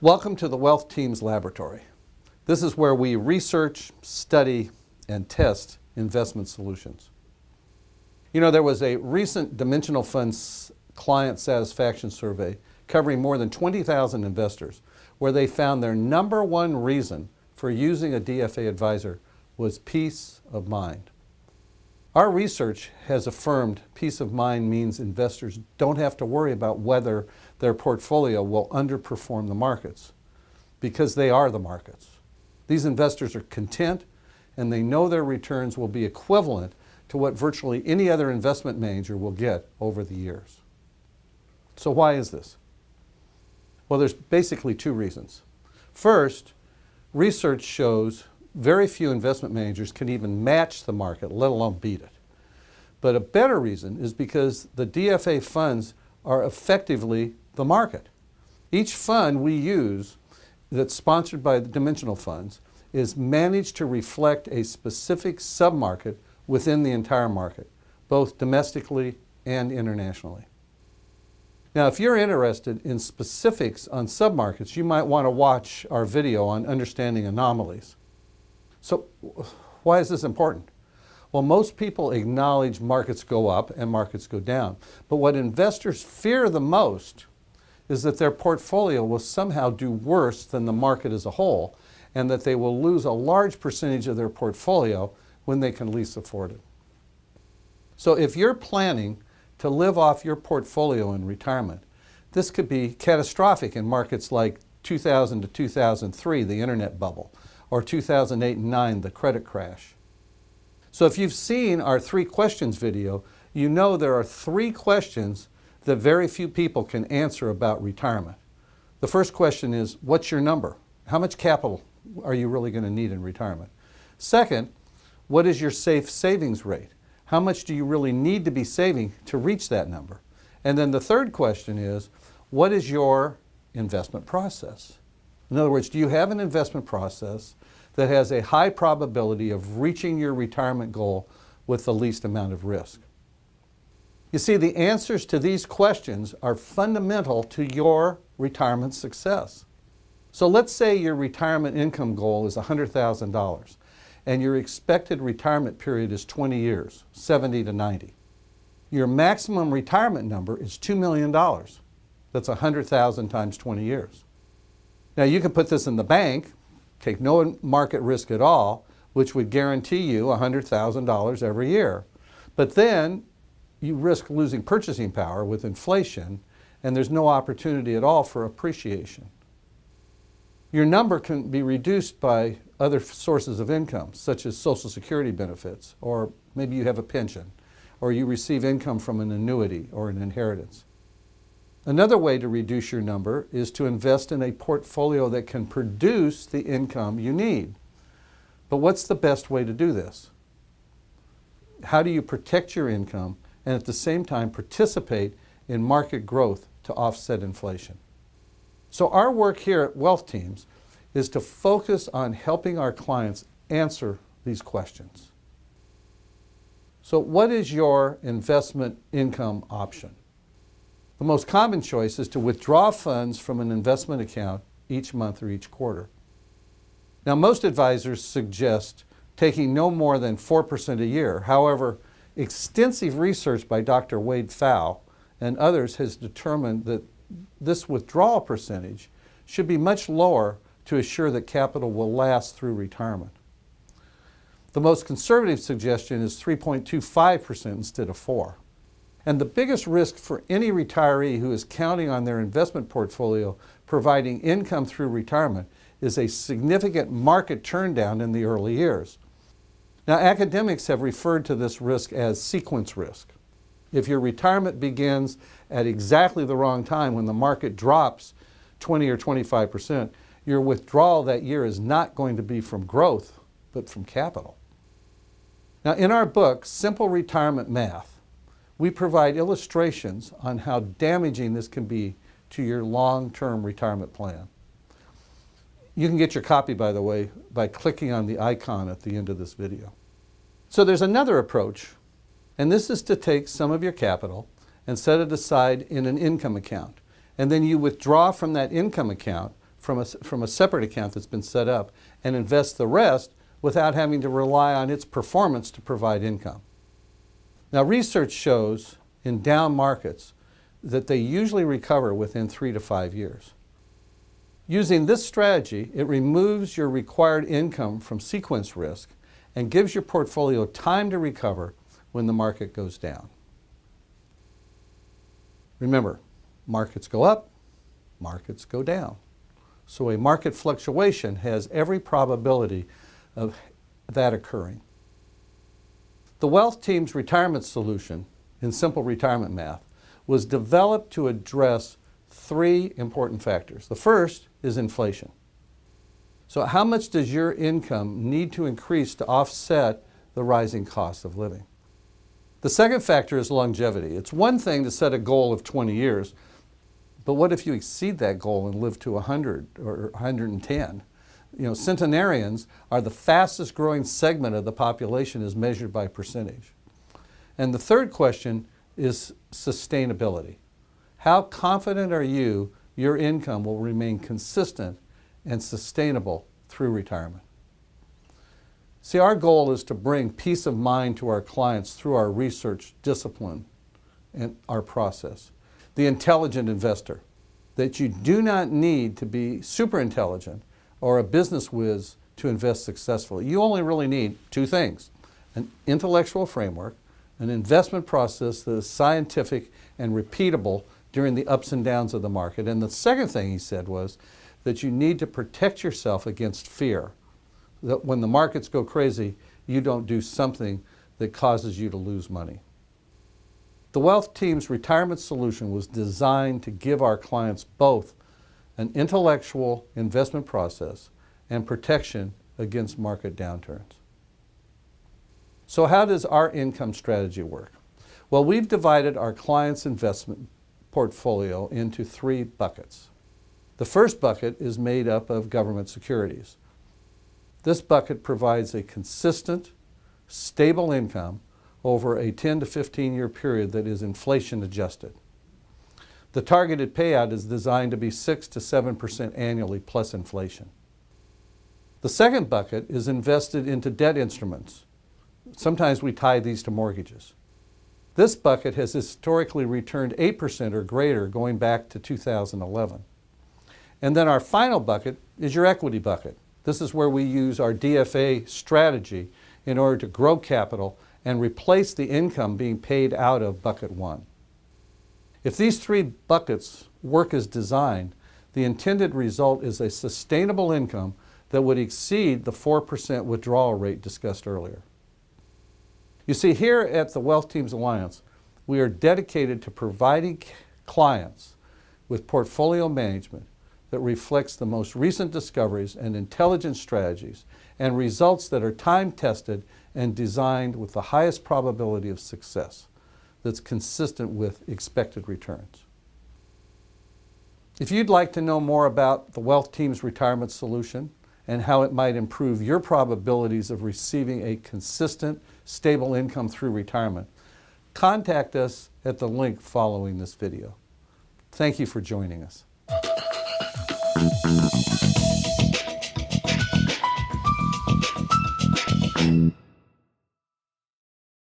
Welcome to the Wealth Team's laboratory. This is where we research, study, and test investment solutions. You know, there was a recent Dimensional Funds client satisfaction survey covering more than 20,000 investors where they found their number one reason for using a DFA advisor was peace of mind. Our research has affirmed peace of mind means investors don't have to worry about whether their portfolio will underperform the markets, because they are the markets. These investors are content and they know their returns will be equivalent to what virtually any other investment manager will get over the years. So why is this? Well, there's basically two reasons. First, research shows very few investment managers can even match the market, let alone beat it. But a better reason is because the DFA funds are effectively the market. Each fund we use that's sponsored by the Dimensional Funds is managed to reflect a specific submarket within the entire market, both domestically and internationally. Now, if you're interested in specifics on submarkets, you might want to watch our video on understanding anomalies. So why is this important? Well, most people acknowledge markets go up and markets go down. But what investors fear the most is that their portfolio will somehow do worse than the market as a whole, and that they will lose a large percentage of their portfolio when they can least afford it. So if you're planning to live off your portfolio in retirement, this could be catastrophic in markets like 2000 to 2003, the internet bubble, or 2008 and 9, the credit crash. So if you've seen our 3 questions video, you know there are 3 questions that very few people can answer about retirement. The first question is, what's your number? How much capital are you really going to need in retirement? Second, what is your safe savings rate? How much do you really need to be saving to reach that number? And then the third question is, what is your investment process? In other words, do you have an investment process that has a high probability of reaching your retirement goal with the least amount of risk? You see, the answers to these questions are fundamental to your retirement success. So let's say your retirement income goal is $100,000 and your expected retirement period is 20 years, 70 to 90. Your maximum retirement number is $2 million. That's 100,000 times 20 years. Now you can put this in the bank, take no market risk at all, which would guarantee you $100,000 every year. But then you risk losing purchasing power with inflation, and there's no opportunity at all for appreciation. Your number can be reduced by other sources of income, such as Social Security benefits, or maybe you have a pension, or you receive income from an annuity or an inheritance. Another way to reduce your number is to invest in a portfolio that can produce the income you need. But what's the best way to do this? How do you protect your income and at the same time participate in market growth to offset inflation? So our work here at Wealth Teams is to focus on helping our clients answer these questions. So what is your investment income option? The most common choice is to withdraw funds from an investment account each month or each quarter. Now, most advisors suggest taking no more than 4% a year. However, extensive research by Dr. Wade Pfau and others has determined that this withdrawal percentage should be much lower to assure that capital will last through retirement. The most conservative suggestion is 3.25% instead of 4%. And the biggest risk for any retiree who is counting on their investment portfolio providing income through retirement is a significant market turndown in the early years. Now, academics have referred to this risk as sequence risk. If your retirement begins at exactly the wrong time when the market drops 20 or 25%, your withdrawal that year is not going to be from growth, but from capital. Now, in our book, Simple Retirement Math, we provide illustrations on how damaging this can be to your long-term retirement plan. You can get your copy, by the way, by clicking on the icon at the end of this video. So there's another approach, and this is to take some of your capital and set it aside in an income account. And then you withdraw from that income account from a separate account that's been set up and invest the rest without having to rely on its performance to provide income. Now, research shows in down markets that they usually recover within 3 to 5 years. Using this strategy, it removes your required income from sequence risk and gives your portfolio time to recover when the market goes down. Remember, markets go up, markets go down. So a market fluctuation has every probability of that occurring. The Wealth Team's retirement solution, in simple retirement math, was developed to address 3 important factors. The first is inflation. So how much does your income need to increase to offset the rising cost of living? The second factor is longevity. It's one thing to set a goal of 20 years, but what if you exceed that goal and live to 100 or 110? Centenarians are the fastest growing segment of the population as measured by percentage. And the third question is sustainability. How confident are you your income will remain consistent and sustainable through retirement? See, our goal is to bring peace of mind to our clients through our research discipline and our process. The intelligent investor, that you do not need to be super intelligent or a business whiz to invest successfully. You only really need 2 things: an intellectual framework, an investment process that is scientific and repeatable during the ups and downs of the market. And the second thing he said was that you need to protect yourself against fear, that when the markets go crazy, you don't do something that causes you to lose money. The Wealth Team's retirement solution was designed to give our clients both an intellectual investment process and protection against market downturns. So how does our income strategy work? Well, we've divided our clients' investment portfolio into 3 buckets. The first bucket is made up of government securities. This bucket provides a consistent, stable income over a 10 to 15 year period that is inflation adjusted. The targeted payout is designed to be 6 to 7% annually plus inflation. The second bucket is invested into debt instruments. Sometimes we tie these to mortgages. This bucket has historically returned 8% or greater going back to 2011. And then our final bucket is your equity bucket. This is where we use our DFA strategy in order to grow capital and replace the income being paid out of bucket 1. If these 3 buckets work as designed, the intended result is a sustainable income that would exceed the 4% withdrawal rate discussed earlier. You see, here at the Wealth Teams Alliance, we are dedicated to providing clients with portfolio management that reflects the most recent discoveries and intelligent strategies and results that are time-tested and designed with the highest probability of success that's consistent with expected returns. If you'd like to know more about the Wealth Team's retirement solution and how it might improve your probabilities of receiving a consistent, stable income through retirement, contact us at the link following this video. Thank you for joining us.